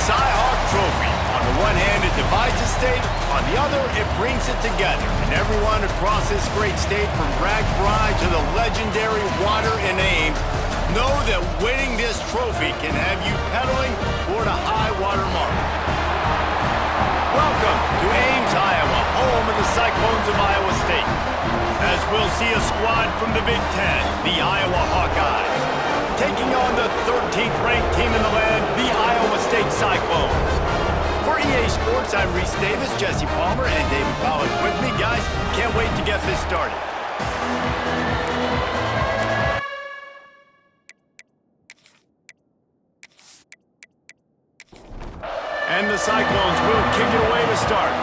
Cy-Hawk Trophy. On the one hand, it divides the state. On the other, it brings it together. And everyone across this great state, from Ragbri to the legendary water in Ames, know that winning this trophy can have you pedaling toward a high water mark. Welcome to Ames, Iowa, home of the Cyclones of Iowa State. As we'll see a squad from the Big Ten, the Iowa Hawkeyes, taking on the 13th ranked team in the land, the Iowa State Cyclones. For EA Sports, I'm Reese Davis, Jesse Palmer, and David Pollack with me. Guys, can't wait to get this started. And the Cyclones will kick it away to start.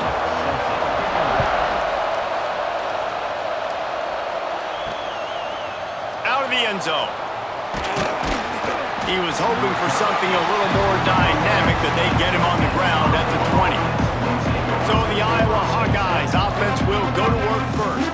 Out of the end zone. He was hoping for something a little more dynamic, that they get him on the ground at the 20. So the Iowa Hawkeyes offense will go to work first.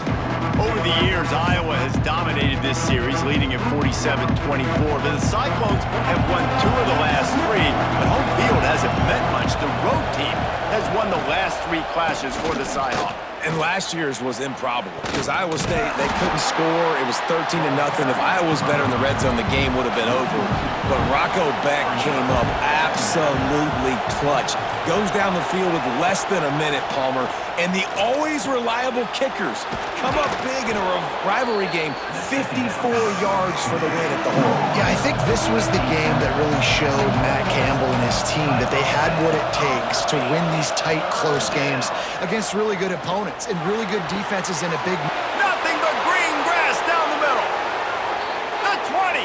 Over the years, Iowa has dominated this series, leading at 47-24. But the Cyclones have won 2 of the last 3, but home field hasn't meant much. The road team has won the last 3 clashes for the Cy-Hawks. And last year's was improbable because Iowa State, they couldn't score. It was 13-0. If Iowa was better in the red zone, the game would have been over. But Rocco Beck came up absolutely clutch. Goes down the field with less than a minute, Palmer. And the always reliable kickers come up big in a rivalry game. 54 yards for the win at the hole. Yeah, I think this was the game that really showed Matt Campbell and his team that they had what it takes to win these tight, close games against really good opponents and really good defenses in a big... Nothing but green grass down the middle. The 20,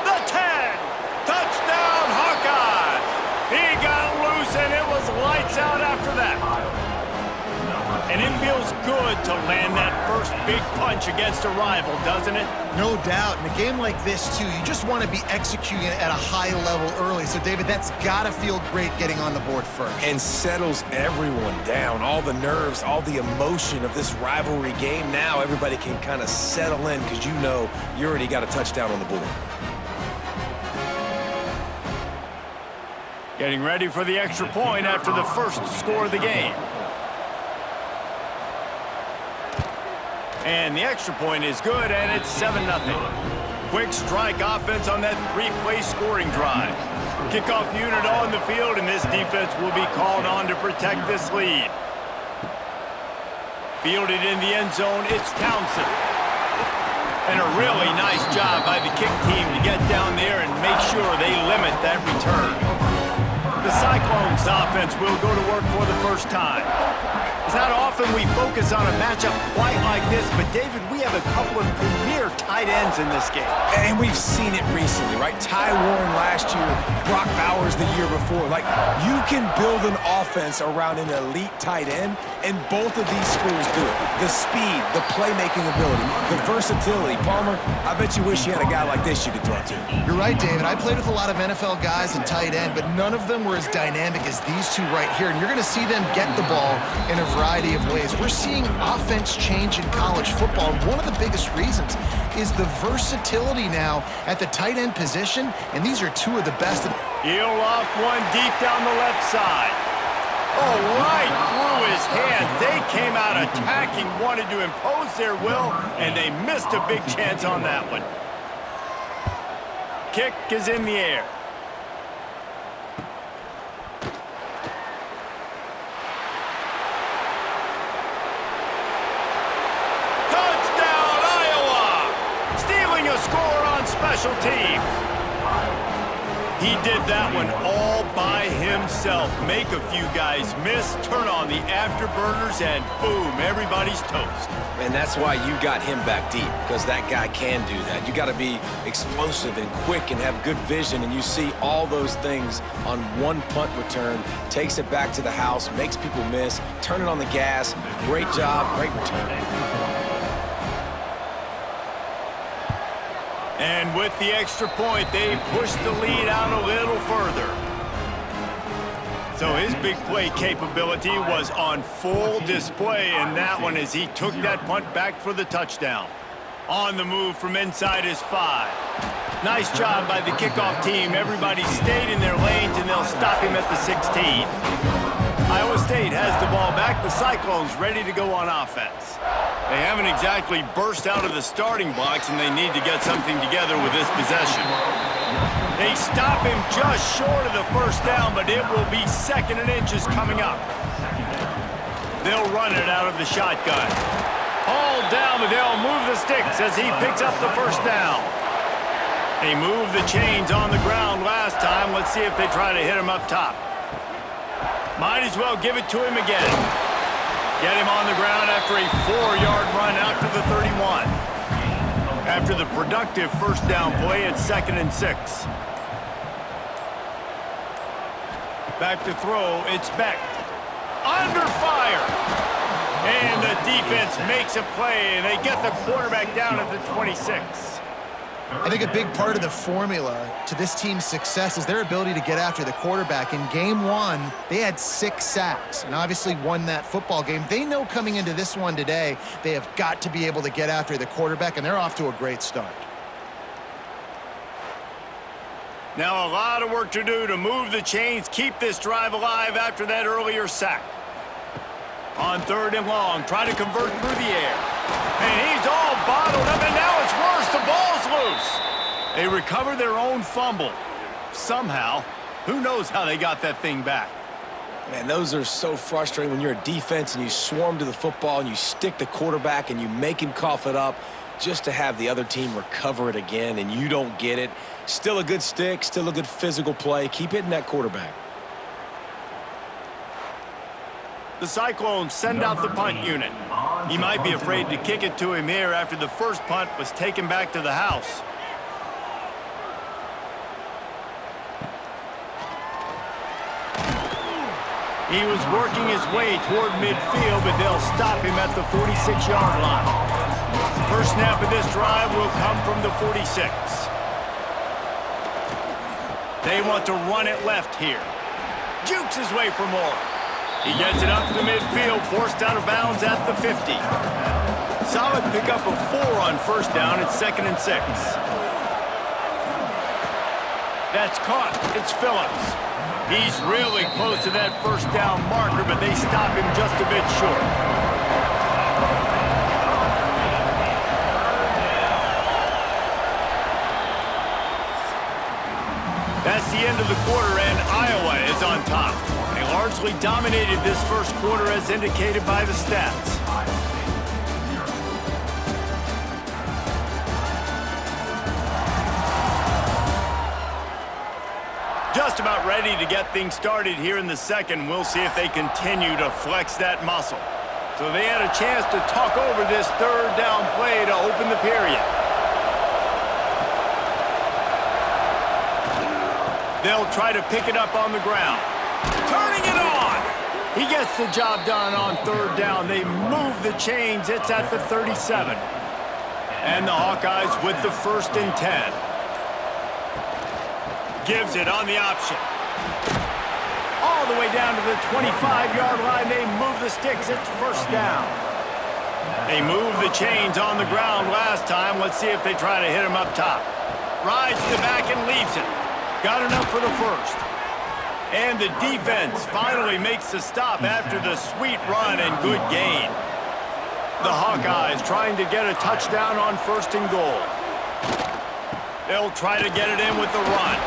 the 10, touchdown Hawkeyes. He got loose and it was lights out after that. And it feels good to land that first big punch against a rival, doesn't it? No doubt. In a game like this, too, you just want to be executing at a high level early. So, David, that's got to feel great getting on the board first. And settles everyone down. All the nerves, all the emotion of this rivalry game. Now everybody can kind of settle in because you know you already got a touchdown on the board. Getting ready for the extra point after the first score of the game. And the extra point is good, and it's 7-0. Quick strike offense on that 3-play scoring drive. Kickoff unit on the field, and this defense will be called on to protect this lead. Fielded in the end zone, it's Townsend. And a really nice job by the kick team to get down there and make sure they limit that return. The Cyclones offense will go to work for the first time. It's not often we focus on a matchup quite like this, but David, we have a couple of premier tight ends in this game. And we've seen it recently, right? Ty Warren last year, Brock Bowers the year before. Like, you can build an offense around an elite tight end, and both of these schools do it. The speed, the playmaking ability, the versatility. Palmer, I bet you wish you had a guy like this you could throw to. You're right, David. I played with a lot of NFL guys in tight end, but none of them were as dynamic as these two right here. And you're going to see them get the ball in a variety of ways. We're seeing offense change in college football. One of the biggest reasons is the versatility now at the tight end position, and these are 2 of the best. He'll off one deep down the left side. Oh, right through his hand. They came out attacking, wanted to impose their will, and they missed a big chance on that one. Kick is in the air. Score on special teams. He did that one all by himself. Make a few guys miss, turn on the afterburners, and boom, everybody's toast. And that's why you got him back deep, because that guy can do that. You got to be explosive and quick and have good vision, and you see all those things on one punt return. Takes it back to the house, makes people miss, turn it on the gas. Great job, great return. And with the extra point, they push the lead out a little further. So his big play capability was on full display in that one as he took that punt back for the touchdown. On the move from inside his 5. Nice job by the kickoff team. Everybody stayed in their lanes, and they'll stop him at the 16. Iowa State has the ball back. The Cyclones ready to go on offense. They haven't exactly burst out of the starting blocks, and they need to get something together with this possession. They stop him just short of the first down, but it will be 2nd and inches coming up. They'll run it out of the shotgun. Hauled down, but they'll move the sticks as he picks up the first down. They moved the chains on the ground last time. Let's see if they try to hit him up top. Might as well give it to him again. Get him on the ground after a 4-yard run out to the 31. After the productive first down play, it's 2nd and 6. Back to throw, it's Beck. Under fire. And the defense makes a play, and they get the quarterback down at the 26. I think a big part of the formula to this team's success is their ability to get after the quarterback. In game 1, they had 6 sacks and obviously won that football game. They know coming into this one today, they have got to be able to get after the quarterback, and they're off to a great start. Now a lot of work to do to move the chains, keep this drive alive after that earlier sack. On 3rd and long, trying to convert through the air. And he's all bottled up, and now it's worse. The ball's loose. They recover their own fumble. Somehow, who knows how they got that thing back. Man, those are so frustrating when you're a defense and you swarm to the football and you stick the quarterback and you make him cough it up just to have the other team recover it again and you don't get it. Still a good stick, still a good physical play. Keep hitting that quarterback. The Cyclones send out the punt unit. He might be afraid to kick it to him here after the first punt was taken back to the house. He was working his way toward midfield, but they'll stop him at the 46-yard line. First snap of this drive will come from the 46. They want to run it left here. Jukes his way for more. He gets it up to midfield, forced out of bounds at the 50. Solid pickup of 4 on first down. It's 2nd and 6. That's caught. It's Phillips. He's really close to that first down marker, but they stop him just a bit short. That's the end of the quarter, and Iowa is on top. They largely dominated this first quarter as indicated by the stats. Just about ready to get things started here in the second. We'll see if they continue to flex that muscle. So they had a chance to talk over this 3rd down play to open the period. They'll try to pick it up on the ground. Turning it on. He gets the job done on 3rd down. They move the chains. It's at the 37. And the Hawkeyes with the 1st and 10. Gives it on the option. All the way down to the 25-yard line. They move the sticks. It's 1st down. They moved the chains on the ground last time. Let's see if they try to hit him up top. Rides the back and leaves it. Got enough for the 1st. And the defense finally makes the stop after the sweet run and good gain. The Hawkeyes trying to get a touchdown on 1st and goal. They'll try to get it in with the run.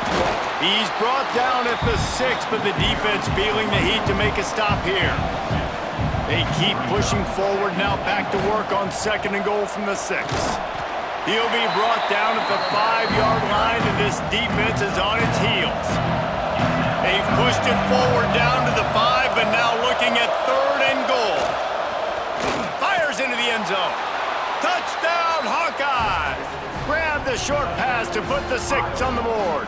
He's brought down at the 6, but the defense feeling the heat to make a stop here. They keep pushing forward now, back to work on 2nd and goal from the 6. He'll be brought down at the 5-yard line, and this defense is on its heels. They've pushed it forward down to the 5, but now looking at 3rd and goal. Fires into the end zone. Touchdown, Hawkeyes! Grab the short pass to put the 6 on the board.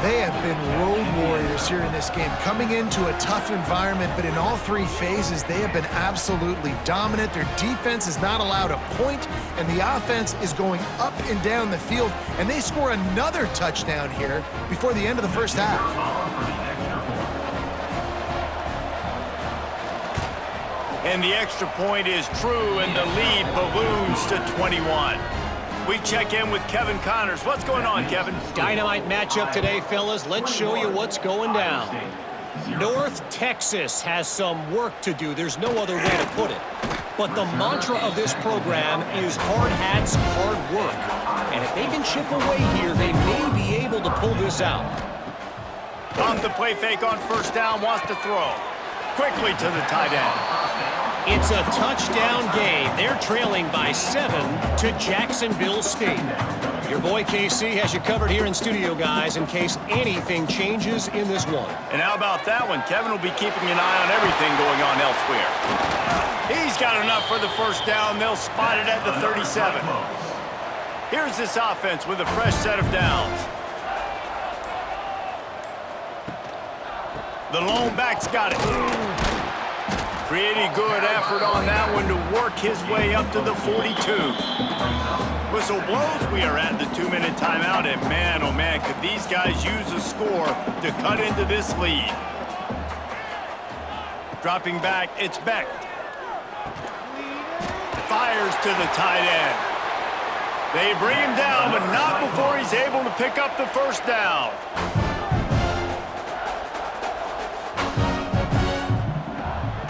They have been road warriors here in this game, coming into a tough environment, but in all 3 phases, they have been absolutely dominant. Their defense is not allowed a point, and the offense is going up and down the field, and they score another touchdown here before the end of the first half. And the extra point is true, and the lead balloons to 21. We check in with Kevin Connors. What's going on, Kevin? Dynamite matchup today, fellas. Let's show you what's going down. North Texas has some work to do. There's no other way to put it. But the mantra of this program is hard hats, hard work. And if they can chip away here, they may be able to pull this out. Off the play fake on first down, wants to throw. Quickly to the tight end. It's a touchdown game. They're trailing by 7 to Jacksonville State. Your boy KC has you covered here in studio, guys, in case anything changes in this one. And how about that one? Kevin will be keeping an eye on everything going on elsewhere. He's got enough for the first down. They'll spot it at the 37. Here's this offense with a fresh set of downs. The lone back's got it. Pretty good effort on that one to work his way up to the 42. Whistle blows. We are at the 2-minute timeout, and man, oh man, could these guys use a score to cut into this lead. Dropping back, it's Beck. Fires to the tight end. They bring him down, but not before he's able to pick up the first down.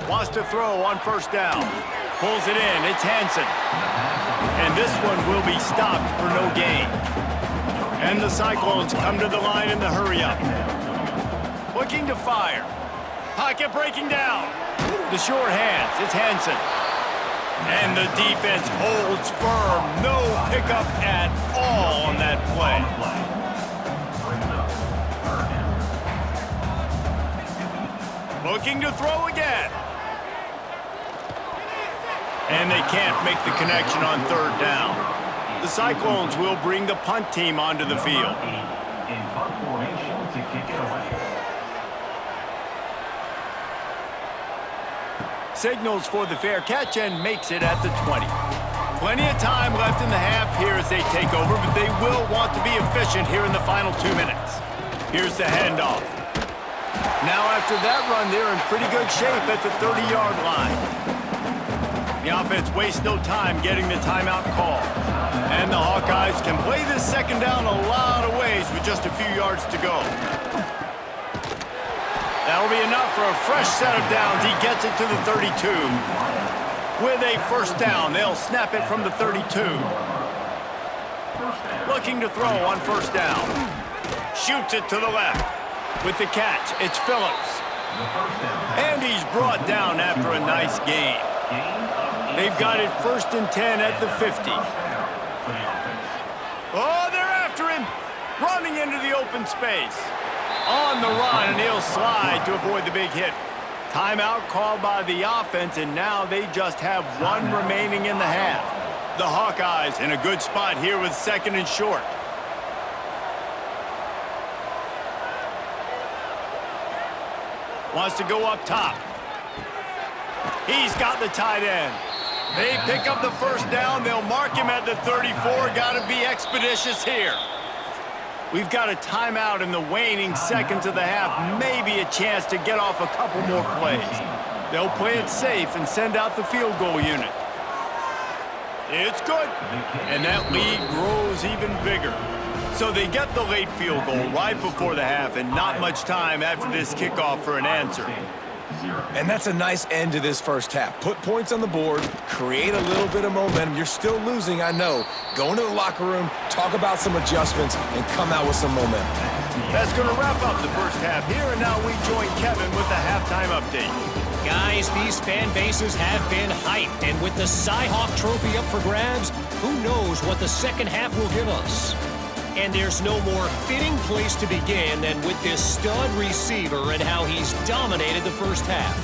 Wants to throw on first down. Pulls it in. It's Hansen. And this one will be stopped for no gain. And the Cyclones come to the line in the hurry-up. Looking to fire. Pocket breaking down. The short hands. It's Hansen. And the defense holds firm. No pickup at all on that play. Looking to throw again. And they can't make the connection on third down. The Cyclones will bring the punt team onto the field. In punt formation to kick it away. Signals for the fair catch and makes it at the 20. Plenty of time left in the half here as they take over, but they will want to be efficient here in the final 2 minutes. Here's the handoff. Now after that run, they're in pretty good shape at the 30-yard line. The offense wastes no time getting the timeout call. And the Hawkeyes can play this second down a lot of ways with just a few yards to go. That'll be enough for a fresh set of downs. He gets it to the 32. With a first down, they'll snap it from the 32. Looking to throw on first down. Shoots it to the left. With the catch, it's Phillips. And he's brought down after a nice gain. They've got it 1st and 10 at the 50. Oh, they're after him. Running into the open space. On the run, and he'll slide to avoid the big hit. Timeout called by the offense, and now they just have one remaining in the half. The Hawkeyes in a good spot here with 2nd and short. Wants to go up top. He's got the tight end. They pick up the first down. They'll mark him at the 34. Got to be expeditious here. We've got a timeout in the waning seconds of the half. Maybe a chance to get off a couple more plays. They'll play it safe and send out the field goal unit. It's good. And that lead grows even bigger. So they get the late field goal right before the half, and not much time after this kickoff for an answer. And that's a nice end to this first half. Put points on the board, create a little bit of momentum. You're still losing, I know. Go into the locker room, talk about some adjustments, and come out with some momentum. That's going to wrap up the first half here, and now we join Kevin with the halftime update. Guys, these fan bases have been hyped, and with the Cy-Hawk Trophy up for grabs, who knows what the second half will give us. And there's no more fitting place to begin than with this stud receiver and how he's dominated the first half.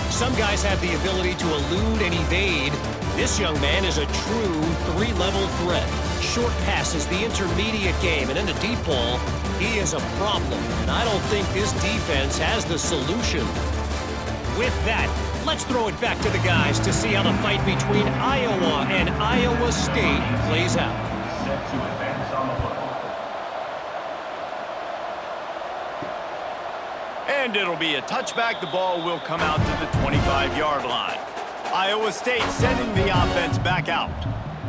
Some guys have the ability to elude and evade. This young man is a true three-level threat. Short passes, the intermediate game, and in the deep ball, he is a problem. And I don't think this defense has the solution. With that, let's throw it back to the guys to see how the fight between Iowa and Iowa State plays out. Set to advance on the football. And it'll be a touchback. The ball will come out to the 25-yard line. Iowa State sending the offense back out.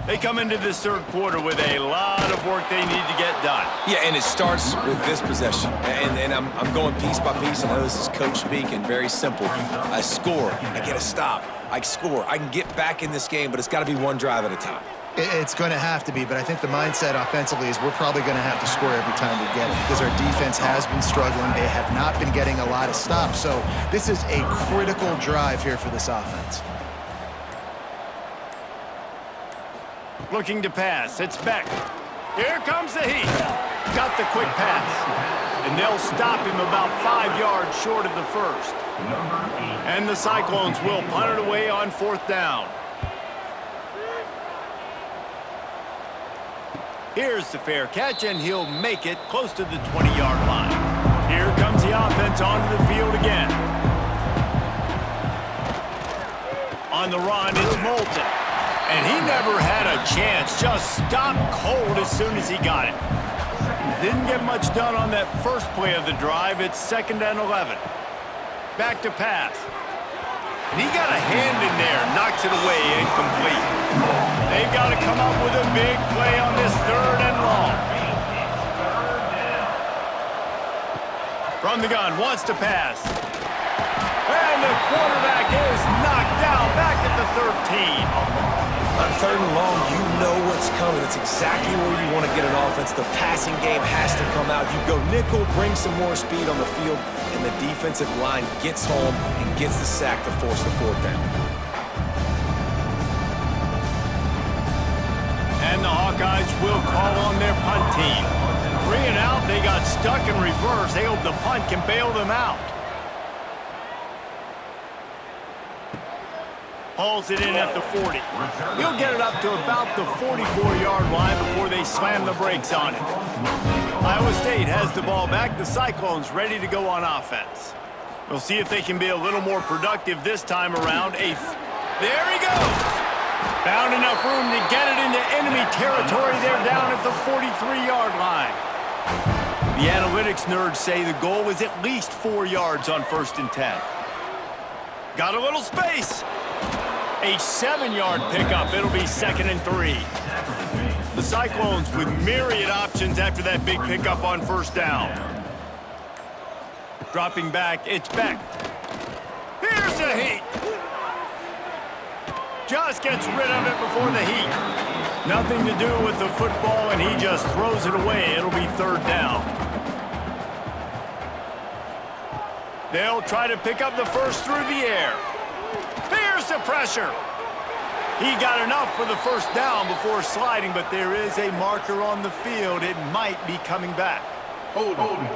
They come into this third quarter with a lot of work they need to get done. Yeah, and it starts with this possession. And I'm going piece by piece. I know this is coach speak and very simple. I score. I get a stop. I score. I can get back in this game, but it's got to be one drive at a time. It's going to have to be, but I think the mindset offensively is we're probably going to have to score every time we get it because our defense has been struggling. They have not been getting a lot of stops, so this is a critical drive here for this offense. Looking to pass. It's Beck. Here comes the heat. Got the quick pass. And they'll stop him about 5 yards short of the first. And the Cyclones will punt it away on fourth down. Here's the fair catch, and he'll make it close to the 20-yard line. Here comes the offense onto the field again. On the run, it's Moulton. And he never had a chance. Just stopped cold as soon as he got it. Didn't get much done on that first play of the drive. It's 2nd and 11. Back to pass. And he got a hand in there. Knocks it away, incomplete. They've got to come up with a big play on this 3rd and long. From the gun, wants to pass. And the quarterback is knocked down back at the 13. On 3rd and long, you know what's coming. It's exactly where you want to get an offense. The passing game has to come out. You go nickel, bring some more speed on the field, and the defensive line gets home and gets the sack to force the 4th down. And the Hawkeyes will call on their punt team. 3 and out, they got stuck in reverse. They hope the punt can bail them out. Hauls it in at the 40. He'll get it up to about the 44-yard line before they slam the brakes on it. Iowa State has the ball back. The Cyclones ready to go on offense. We'll see if they can be a little more productive this time around. There he goes. Found enough room to get it into enemy territory. They're down at the 43-yard line. The analytics nerds say the goal was at least 4 yards on 1st and 10. Got a little space. A 7-yard pickup. It'll be 2nd and 3. The Cyclones with myriad options after that big pickup on 1st down. Dropping back, it's Beck. Here's the heat. Just gets rid of it before the heat. Nothing to do with the football, and he just throws it away. It'll be 3rd down. They'll try to pick up the first through the air. Here's the pressure. He got enough for the 1st down before sliding, but there is a marker on the field. It might be coming back. Hold on.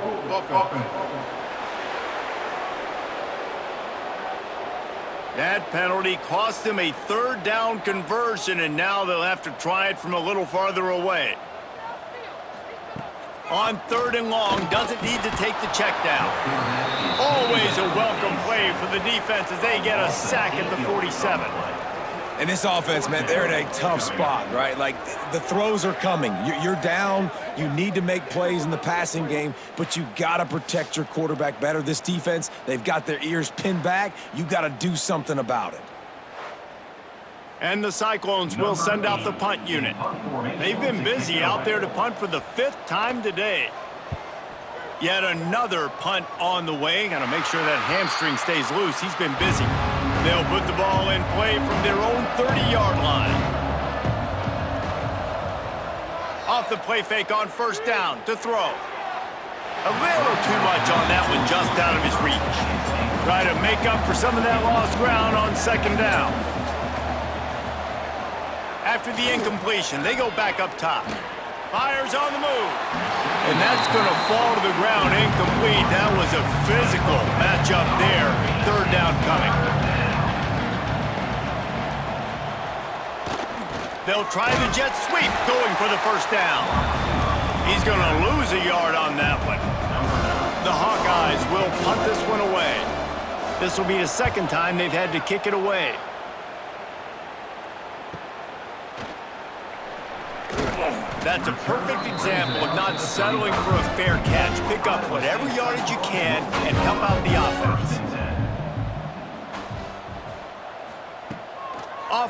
That penalty cost them a 3rd down conversion, and now they'll have to try it from a little farther away. On 3rd and long, doesn't need to take the check down. Always a welcome play for the defense as they get a sack at the 47. And this offense, man, they're in a tough spot, right? Like, the throws are coming. You're down. You need to make plays in the passing game, but you got to protect your quarterback better. This defense, they've got their ears pinned back. You got to do something about it. And the Cyclones will send out the punt unit. They've been busy out there to punt for the 5th time today. Yet another punt on the way. Got to make sure that hamstring stays loose. He's been busy. They'll put the ball in play from their own 30-yard line. Off the play fake on 1st down to throw. A little too much on that one, just out of his reach. Try to make up for some of that lost ground on 2nd down. After the incompletion, they go back up top. Fires on the move. And that's going to fall to the ground incomplete. That was a physical matchup there. 3rd down coming. They'll try the jet sweep going for the 1st down. He's going to lose a yard on that one. The Hawkeyes will punt this one away. This will be the 2nd time they've had to kick it away. That's a perfect example of not settling for a fair catch. Pick up whatever yardage you can and help out the offense.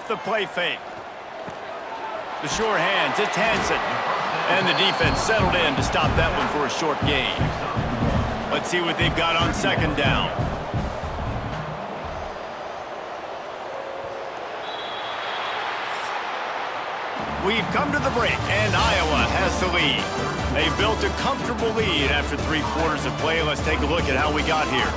off the play fake. The sure hands, it's Hansen. And the defense settled in to stop that one for a short gain. Let's see what they've got on second down. We've come to the break, and Iowa has the lead. They've built a comfortable lead after 3 quarters of play. Let's take a look at how we got here.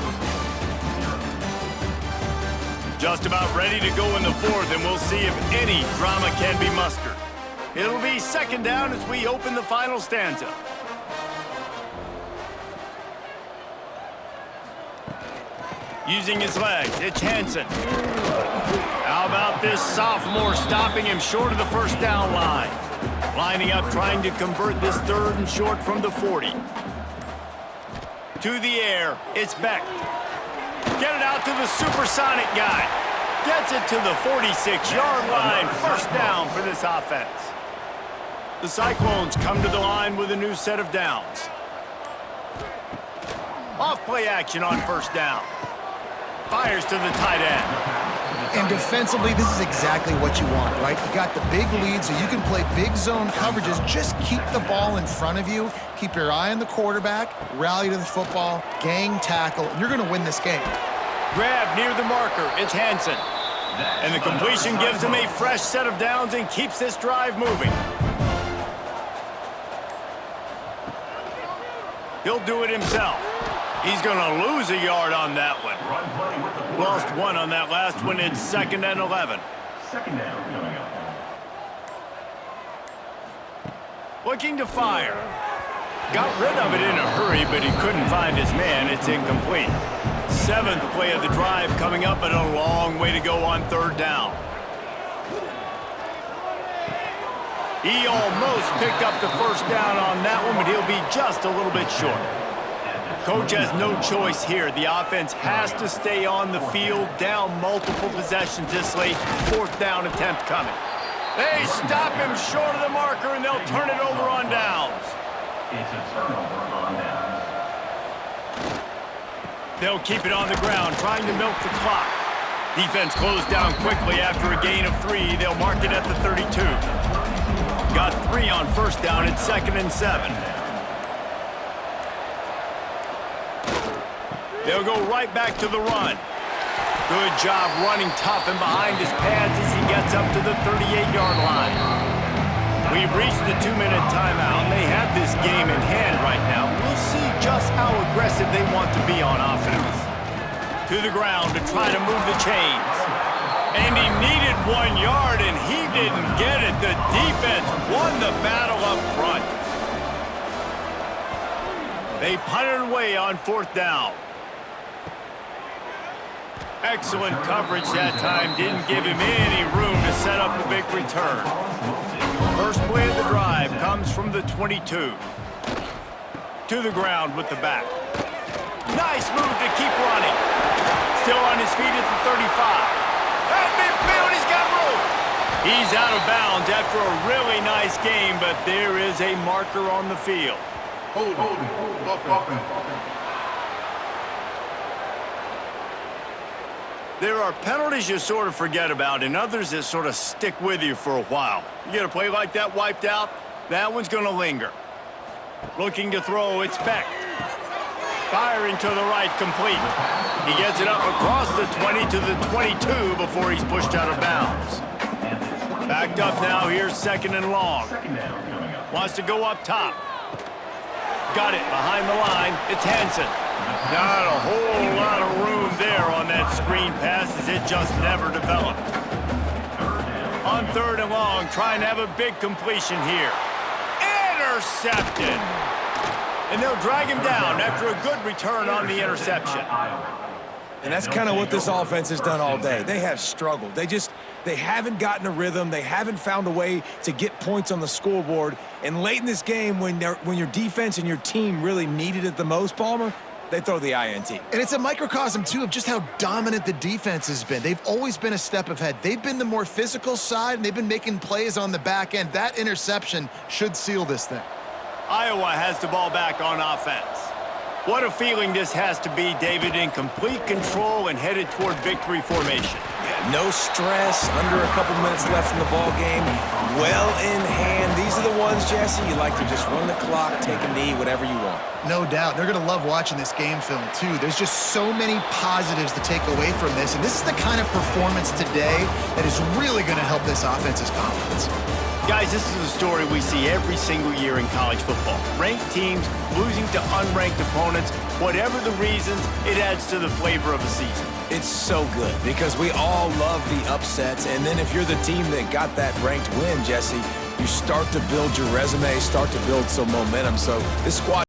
Just about ready to go in the 4th, and we'll see if any drama can be mustered. It'll be second down as we open the final stanza. Using his legs, it's Hansen. How about this sophomore stopping him short of the first down line? Lining up, trying to convert this 3rd and short from the 40. To the air, it's Beck. Get it out to the supersonic guy. Gets it to the 46-yard line. First down for this offense. The Cyclones come to the line with a new set of downs. Off-play action on first down. Fires to the tight end. And defensively, this is exactly what you want, right? You got the big lead, so you can play big zone coverages. Just keep the ball in front of you. Keep your eye on the quarterback. Rally to the football. Gang tackle. And you're going to win this game. Grab near the marker. It's Hansen. And the completion gives him a fresh set of downs and keeps this drive moving. He'll do it himself. He's going to lose a yard on that one. Lost 1 on that last one. It's 2nd and 11. Second down coming up. Looking to fire. Got rid of it in a hurry, but he couldn't find his man. It's incomplete. 7th play of the drive coming up, but a long way to go on 3rd down. He almost picked up the first down on that one, but he'll be just a little bit short. Coach has no choice here. The offense has to stay on the field, down multiple possessions this late. 4th down attempt coming. They stop him short of the marker, and they'll turn it over on downs. It's a turnover on downs. They'll keep it on the ground, trying to milk the clock. Defense closed down quickly after a gain of 3. They'll mark it at the 32. Got 3 on first down. It's 2nd and 7. They'll go right back to the run. Good job running tough and behind his pads as he gets up to the 38-yard line. We've reached the 2-minute timeout. They have this game in hand right now. We'll see just how aggressive they want to be on offense. To the ground to try to move the chains. And he needed 1 yard, and he didn't get it. The defense won the battle up front. They punted away on 4th down. Excellent coverage that time. Didn't give him any room to set up a big return. First play of the drive comes from the 22. To the ground with the back. Nice move to keep running. Still on his feet at the 35. At midfield, he's got room. He's out of bounds after a really nice game, but there is a marker on the field. Hold. There are penalties you sort of forget about and others that sort of stick with you for a while. You get a play like that wiped out, that one's going to linger. Looking to throw, it's Beck. Firing to the right, complete. He gets it up across the 20 to the 22 before he's pushed out of bounds. Backed up now, here's 2nd and long. Wants to go up top. Got it behind the line, it's Hansen. Not a whole lot of room there on that screen pass as it just never developed. On 3rd and long, trying to have a big completion here. Intercepted! And they'll drag him down after a good return on the interception. And that's kind of what this offense has done all day. They have struggled. They haven't gotten a rhythm. They haven't found a way to get points on the scoreboard. And late in this game, when your defense and your team really needed it the most, Palmer, they throw the INT. And it's a microcosm, too, of just how dominant the defense has been. They've always been a step ahead. They've been the more physical side, and they've been making plays on the back end. That interception should seal this thing. Iowa has the ball back on offense. What a feeling this has to be, David, in complete control and headed toward victory formation. Yeah, no stress, under a couple minutes left in the ball game, well in hand. These are the ones, Jesse, you like to just run the clock, take a knee, whatever you want. No doubt. They're going to love watching this game film, too. There's just so many positives to take away from this, and this is the kind of performance today that is really going to help this offense's confidence. Guys, this is a story we see every single year in college football. Ranked teams losing to unranked opponents. Whatever the reasons, it adds to the flavor of a season. It's so good because we all love the upsets, and then if you're the team that got that ranked win, Jesse, you start to build your resume, start to build some momentum. So this squad